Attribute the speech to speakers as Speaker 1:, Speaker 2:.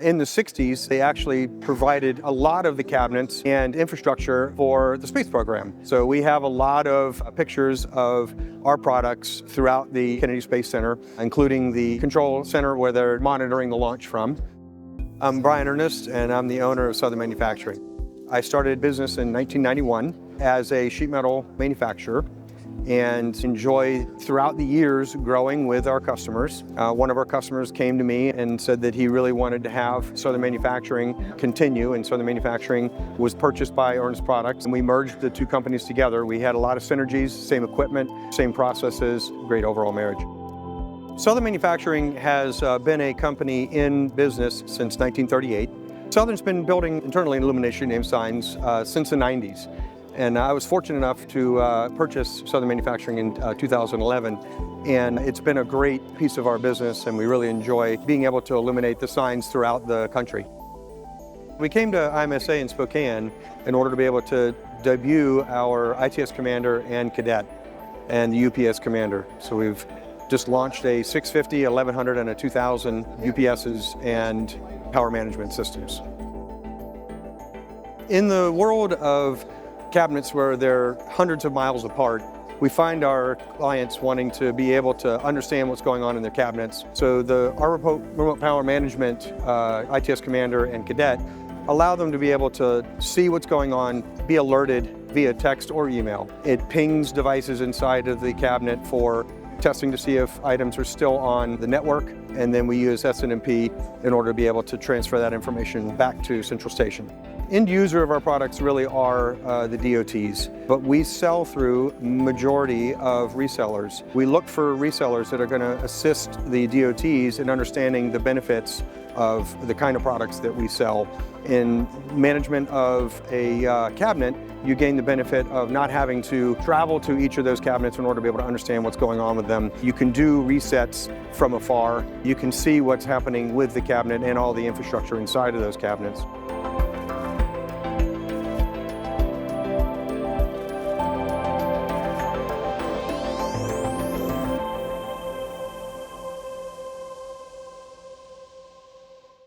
Speaker 1: In the 60s, they actually provided a lot of the cabinets and infrastructure for the space program. So we have a lot of pictures of our products throughout the Kennedy Space Center, including the control center where they're monitoring the launch from. I'm Bryan Earnest, and I'm the owner of Southern Manufacturing. I started business in 1991 as a sheet metal manufacturer and enjoy throughout the years growing with our customers. One of our customers came to me and said that he really wanted to have Southern Manufacturing continue, and Southern Manufacturing was purchased by Earnest Products, and we merged the two companies together. We had a lot of synergies, same equipment, same processes, great overall marriage. Southern Manufacturing has been a company in business since 1938. Southern's been building internally illumination name signs since the 90s. And I was fortunate enough to purchase Southern Manufacturing in 2011, and it's been a great piece of our business, and we really enjoy being able to illuminate the signs throughout the country. We came to IMSA in Spokane in order to be able to debut our ITS Commander and Cadet and the UPS Commander. So we've just launched a 650, 1100, and a 2000 UPSs and power management systems. In the world of cabinets where they're hundreds of miles apart, we find our clients wanting to be able to understand what's going on in their cabinets. So our remote power management ITS Commander and Cadet allow them to be able to see what's going on, be alerted via text or email. It pings devices inside of the cabinet for testing to see if items are still on the network, and then we use SNMP in order to be able to transfer that information back to Central Station. End user of our products really are the DOTs, but we sell through majority of resellers. We look for resellers that are going to assist the DOTs in understanding the benefits of the kind of products that we sell. In management of a cabinet, you gain the benefit of not having to travel to each of those cabinets in order to be able to understand what's going on with them. You can do resets from afar. You can see what's happening with the cabinet and all the infrastructure inside of those cabinets.